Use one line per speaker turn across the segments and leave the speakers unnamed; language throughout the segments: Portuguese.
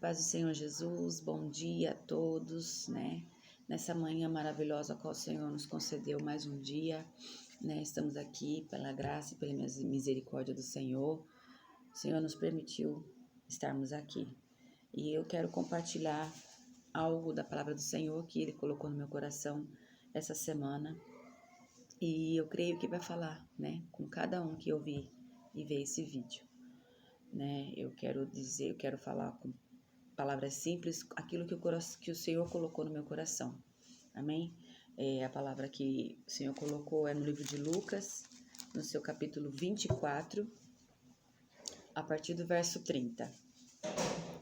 paz do Senhor Jesus, bom dia a todos, né? Nessa manhã maravilhosa a qual o Senhor nos concedeu mais um dia, né? Estamos aqui pela graça e pela misericórdia do Senhor. O Senhor nos permitiu estarmos aqui. E eu quero compartilhar algo da palavra do Senhor que Ele colocou no meu coração essa semana. E eu creio que vai falar, né? Com cada um que ouvir e ver esse vídeo, né? Eu quero falar com palavras simples, aquilo que o Senhor colocou no meu coração. Amém? A palavra que o Senhor colocou é no livro de Lucas, no seu capítulo 24, a partir do verso 30.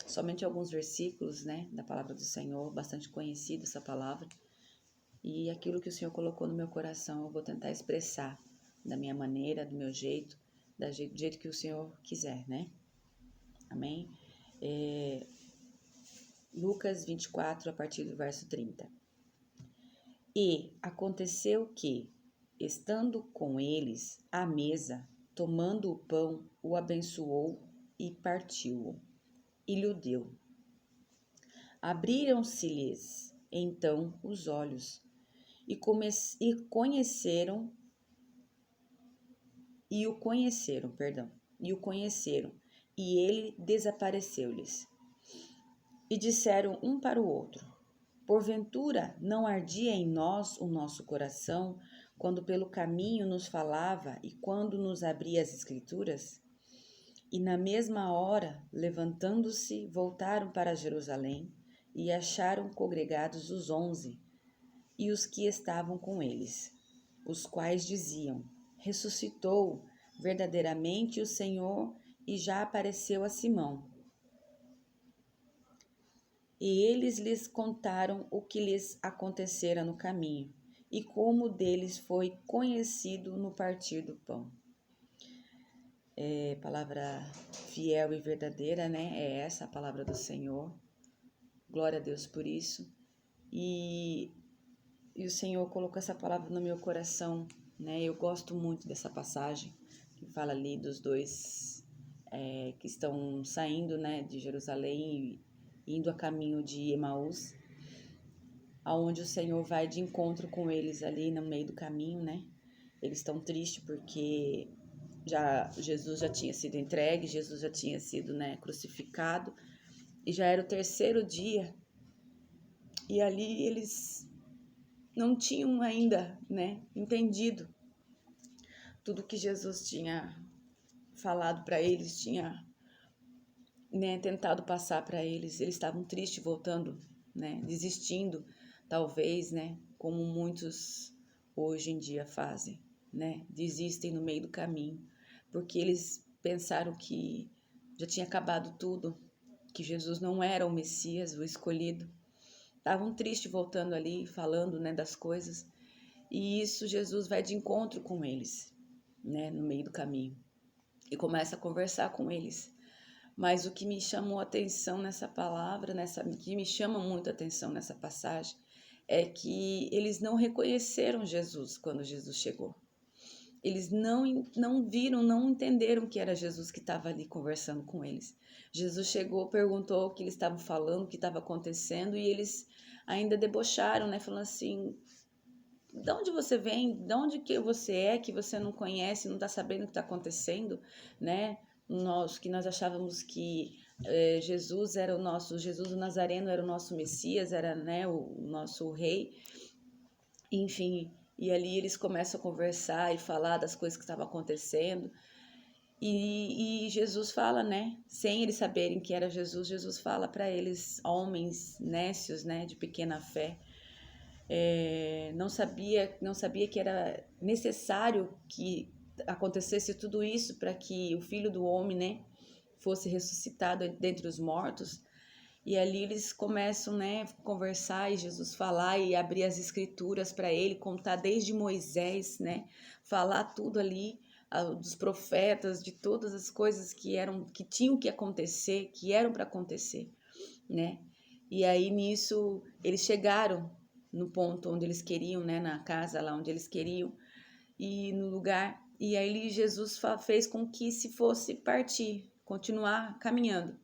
Somente alguns versículos, né, da palavra do Senhor, bastante conhecido essa palavra. E aquilo que o Senhor colocou no meu coração, eu vou tentar expressar da minha maneira, do meu jeito, do jeito que o Senhor quiser, né? Amém? Lucas 24, a partir do verso 30. E aconteceu que, estando com eles à mesa, tomando o pão, o abençoou e partiu-o, e lhe deu. Abriram-se-lhes então os olhos, e o conheceram, e ele desapareceu-lhes. E disseram um para o outro: porventura não ardia em nós o nosso coração, quando pelo caminho nos falava e quando nos abria as Escrituras? E na mesma hora, levantando-se, voltaram para Jerusalém e acharam congregados os 11 e os que estavam com eles, os quais diziam: ressuscitou verdadeiramente o Senhor e já apareceu a Simão. E eles lhes contaram o que lhes acontecera no caminho, e como deles foi conhecido no partir do pão. Palavra fiel e verdadeira, né? É essa a palavra do Senhor. Glória a Deus por isso. E o Senhor colocou essa palavra no meu coração, né? Eu gosto muito dessa passagem, que fala ali dos dois que estão saindo, né, de Jerusalém e indo a caminho de Emaús, aonde o Senhor vai de encontro com eles ali no meio do caminho, né? Eles estão tristes porque Jesus já tinha sido entregue, Jesus já tinha sido, né, crucificado, e já era o terceiro dia, e ali eles não tinham ainda, né, entendido tudo que Jesus tinha falado para eles, tinha, né, tentado passar para eles. Eles estavam tristes, voltando, né, desistindo, talvez, né, como muitos hoje em dia fazem, né, desistem no meio do caminho, porque eles pensaram que já tinha acabado tudo, que Jesus não era o Messias, o escolhido. Estavam tristes voltando ali, falando, né, das coisas. E isso Jesus vai de encontro com eles, né, no meio do caminho. E começa a conversar com eles. Mas o que me chamou a atenção nessa palavra, que me chama muito a atenção nessa passagem, é que eles não reconheceram Jesus quando Jesus chegou. Eles não viram, não entenderam que era Jesus que estava ali conversando com eles. Jesus chegou, perguntou o que eles estavam falando, o que estava acontecendo, e eles ainda debocharam, né? Falando assim: de onde você vem? De onde que você é, que você não conhece, não está sabendo o que está acontecendo, né? Nós achávamos que Jesus o Nazareno era o nosso Messias, era, né, o nosso rei, enfim. E ali eles começam a conversar e falar das coisas que estavam acontecendo. E Jesus fala, né? Sem eles saberem que era Jesus, Jesus fala para eles, homens nécios, né, de pequena fé. Não sabia que era necessário que acontecesse tudo isso para que o Filho do Homem, né, fosse ressuscitado dentre os mortos. E ali eles começam, né, a conversar e Jesus falar e abrir as escrituras para ele, contar desde Moisés, né, falar tudo ali dos profetas, de todas as coisas que tinham que acontecer, que eram para acontecer, né? E aí nisso eles chegaram no ponto onde eles queriam, né, na casa lá onde eles queriam e no lugar. E aí Jesus fez com que se fosse partir, continuar caminhando.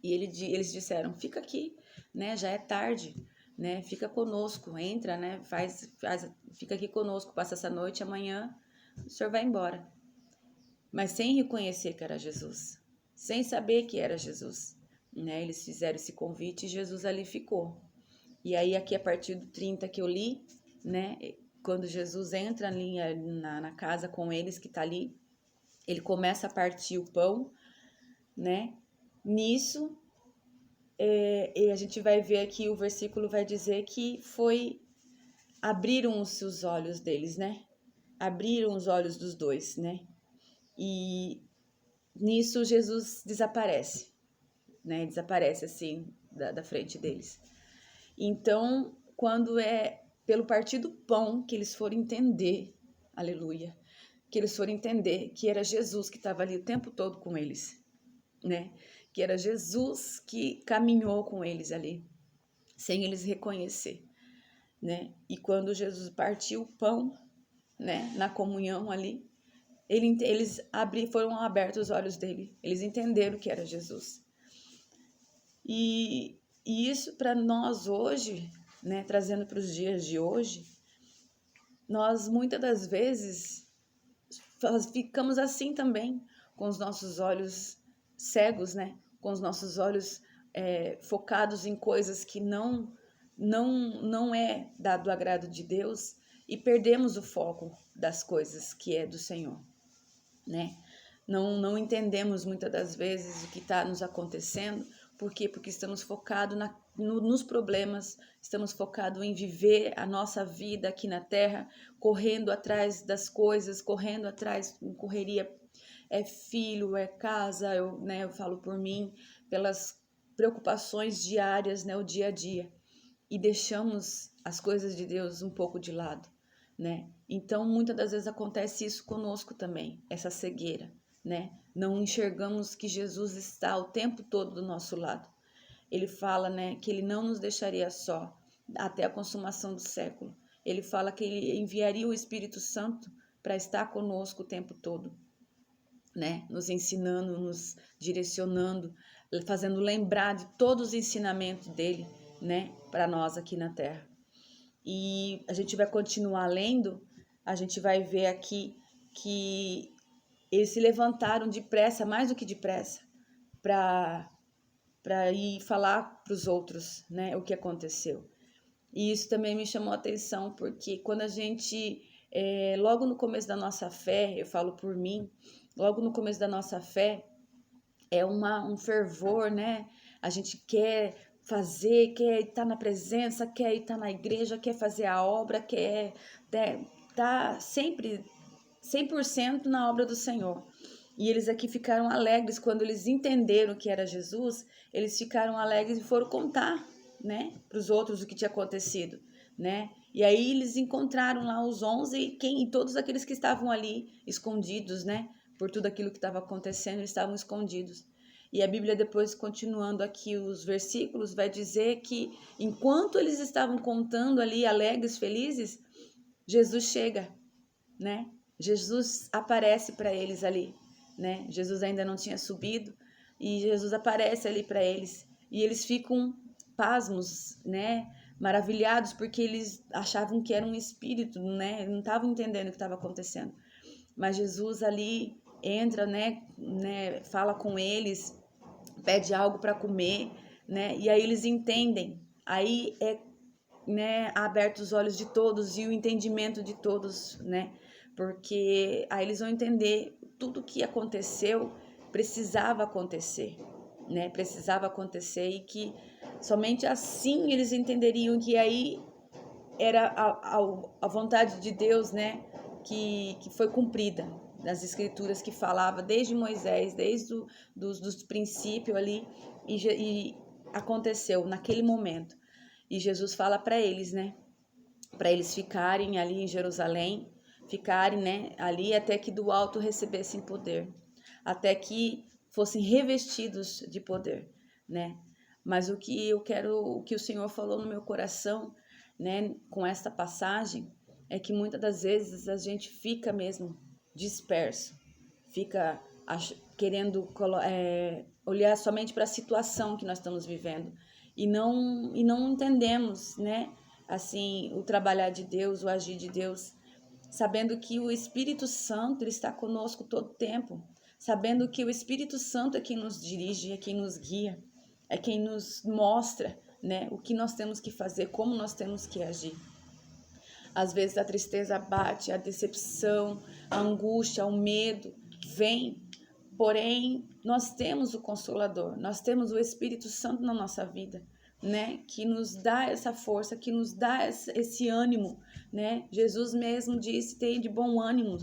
E eles disseram, fica aqui, né? Já é tarde, né? Fica conosco, entra, né? Fica aqui conosco, passa essa noite, amanhã o senhor vai embora. Mas sem reconhecer que era Jesus, sem saber que era Jesus, né? Eles fizeram esse convite e Jesus ali ficou. E aí aqui a partir do 30 que eu li, né? Quando Jesus entra ali na casa com eles que tá ali, ele começa a partir o pão, né? Nisso, e a gente vai ver aqui, o versículo vai dizer que abriram-se os olhos deles, né? Abriram os olhos dos dois, né? E nisso Jesus desaparece, né? Desaparece assim da frente deles. Então, quando é pelo partir do pão que eles foram entender, aleluia, que eles foram entender que era Jesus que estava ali o tempo todo com eles, né? Que era Jesus que caminhou com eles ali, sem eles reconhecer, né? E quando Jesus partiu o pão, né, na comunhão ali, foram abertos os olhos dele, eles entenderam que era Jesus. E isso para nós hoje, né, trazendo para os dias de hoje, nós muitas das vezes ficamos assim também, com os nossos olhos cegos, né, com os nossos olhos focados em coisas que não é do agrado de Deus, e perdemos o foco das coisas que é do Senhor, né? Não entendemos muitas das vezes o que está nos acontecendo. Por quê? Porque estamos focados nos problemas, estamos focados em viver a nossa vida aqui na terra, correndo atrás das coisas, correndo atrás, correria, é filho, é casa, eu falo por mim, pelas preocupações diárias, né, o dia a dia, e deixamos as coisas de Deus um pouco de lado, né? Então, muitas das vezes acontece isso conosco também, essa cegueira, né? Não enxergamos que Jesus está o tempo todo do nosso lado. Ele fala, né, que ele não nos deixaria só até a consumação do século. Ele fala que ele enviaria o Espírito Santo para estar conosco o tempo todo, né? Nos ensinando, nos direcionando, fazendo lembrar de todos os ensinamentos dele, né, para nós aqui na terra. E a gente vai continuar lendo, a gente vai ver aqui que eles se levantaram depressa, mais do que depressa, para ir falar para os outros, né, o que aconteceu. E isso também me chamou a atenção, porque quando a gente, logo no começo da nossa fé, eu falo por mim, logo no começo da nossa fé, é um fervor, né? A gente quer fazer, quer estar na presença, quer estar na igreja, quer fazer a obra, quer estar sempre 100% na obra do Senhor. E eles aqui ficaram alegres quando eles entenderam que era Jesus, eles ficaram alegres e foram contar, né, para os outros o que tinha acontecido, né? E aí eles encontraram lá os 11 e todos aqueles que estavam ali escondidos, né? Por tudo aquilo que estava acontecendo, eles estavam escondidos. E a Bíblia, depois, continuando aqui os versículos, vai dizer que enquanto eles estavam contando ali, alegres, felizes, Jesus chega, né? Jesus aparece para eles ali, né? Jesus ainda não tinha subido e Jesus aparece ali para eles. E eles ficam pasmos, né? Maravilhados, porque eles achavam que era um espírito, né? Não estavam entendendo o que estava acontecendo. Mas Jesus ali entra, né? Fala com eles, pede algo para comer, né? E aí eles entendem. Aí né, aberto os olhos de todos e o entendimento de todos, né? Porque aí eles vão entender tudo o que aconteceu precisava acontecer, né? Precisava acontecer e que somente assim eles entenderiam que aí era a vontade de Deus, né? Que foi cumprida nas escrituras que falava desde Moisés, desde dos princípios ali e aconteceu naquele momento. E Jesus fala para eles, né? Para eles ficarem ali em Jerusalém, ficarem, né, ali até que do alto recebessem poder, até que fossem revestidos de poder, né? Mas o que o Senhor falou no meu coração, né, com esta passagem, é que muitas das vezes a gente fica mesmo disperso, fica querendo olhar somente para a situação que nós estamos vivendo e não entendemos, né? Assim, o trabalhar de Deus, o agir de Deus, sabendo que o Espírito Santo ele está conosco todo o tempo, sabendo que o Espírito Santo é quem nos dirige, é quem nos guia, é quem nos mostra, né, o que nós temos que fazer, como nós temos que agir. Às vezes a tristeza bate, a decepção, a angústia, o medo vem, porém nós temos o Consolador, nós temos o Espírito Santo na nossa vida, né, que nos dá essa força, que nos dá esse ânimo, né? Jesus mesmo disse: "Tem de bom ânimo",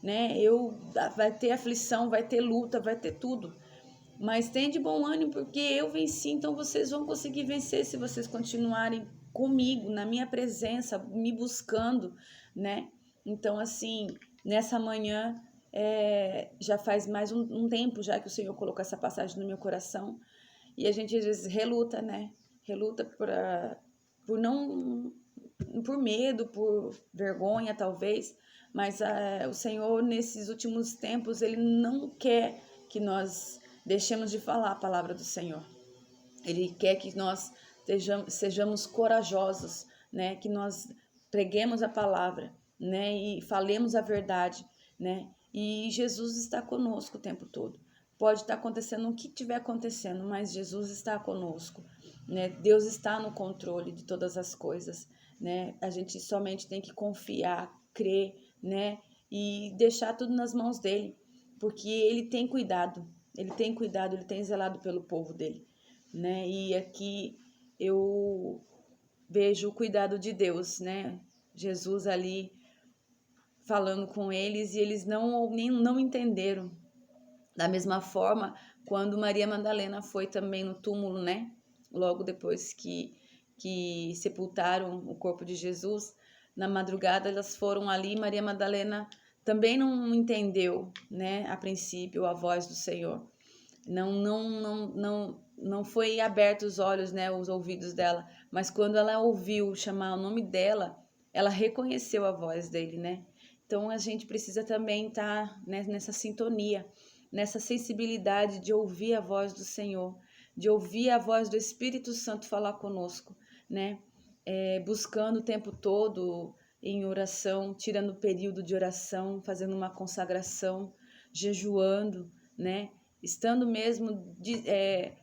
né? Vai ter aflição, vai ter luta, vai ter tudo, mas tem de bom ânimo porque eu venci, então vocês vão conseguir vencer se vocês continuarem comigo, na minha presença, me buscando, né? Então, assim, nessa manhã, já faz mais um tempo já que o Senhor colocou essa passagem no meu coração, e a gente às vezes reluta, né? Reluta por não, por medo, por vergonha talvez, mas o Senhor nesses últimos tempos, Ele não quer que nós deixemos de falar a palavra do Senhor. Ele quer que nós sejamos corajosos, né? Que nós preguemos a palavra, né? E falemos a verdade, né? E Jesus está conosco o tempo todo. Pode estar acontecendo o que estiver acontecendo, mas Jesus está conosco, né? Deus está no controle de todas as coisas, né? A gente somente tem que confiar, crer, né? E deixar tudo nas mãos dele, porque ele tem cuidado, ele tem zelado pelo povo dele, né? E aqui eu vejo o cuidado de Deus, né? Jesus ali falando com eles e eles não entenderam. Da mesma forma, quando Maria Madalena foi também no túmulo, né? Logo depois que sepultaram o corpo de Jesus, na madrugada elas foram ali, Maria Madalena também não entendeu, né? A princípio, a voz do Senhor. Não foi aberto os olhos, né, os ouvidos dela, mas quando ela ouviu chamar o nome dela, ela reconheceu a voz dele, né? Então a gente precisa também estar, né, nessa sintonia, nessa sensibilidade de ouvir a voz do Senhor, de ouvir a voz do Espírito Santo falar conosco, né? Buscando o tempo todo em oração, tirando período de oração, fazendo uma consagração, jejuando, né? Estando mesmo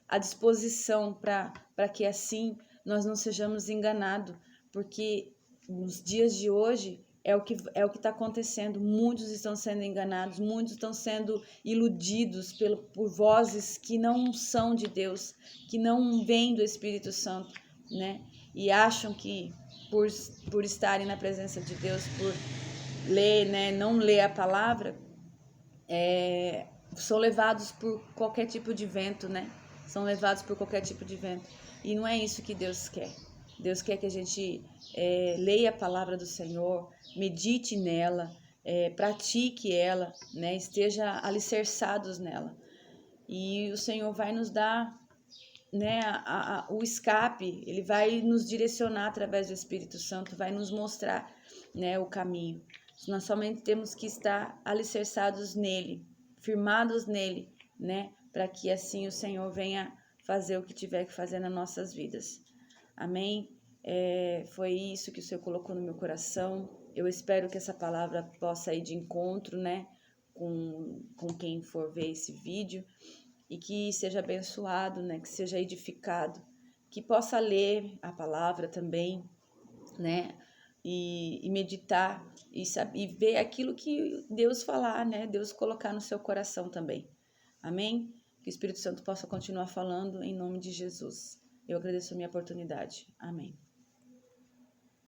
à disposição para que assim nós não sejamos enganados, porque nos dias de hoje é o que está acontecendo. Muitos estão sendo enganados, muitos estão sendo iludidos por vozes que não são de Deus, que não vêm do Espírito Santo, né? E acham que por estarem na presença de Deus, por ler, né, não ler a palavra, são levados por qualquer tipo de vento, né? São levados por qualquer tipo de vento. E não é isso que Deus quer. Deus quer que a gente leia a palavra do Senhor, medite nela, pratique ela, né? Esteja alicerçados nela. E o Senhor vai nos dar, né, o escape, Ele vai nos direcionar através do Espírito Santo, vai nos mostrar, né, o caminho. Nós somente temos que estar alicerçados nele, firmados nele, né, para que assim o Senhor venha fazer o que tiver que fazer nas nossas vidas. Amém? Foi isso que o Senhor colocou no meu coração. Eu espero que essa palavra possa ir de encontro, né, com quem for ver esse vídeo, e que seja abençoado, né, que seja edificado, que possa ler a palavra também, né, e meditar e ver aquilo que Deus falar, né, Deus colocar no seu coração também. Amém? Que o Espírito Santo possa continuar falando em nome de Jesus. Eu agradeço a minha oportunidade. Amém.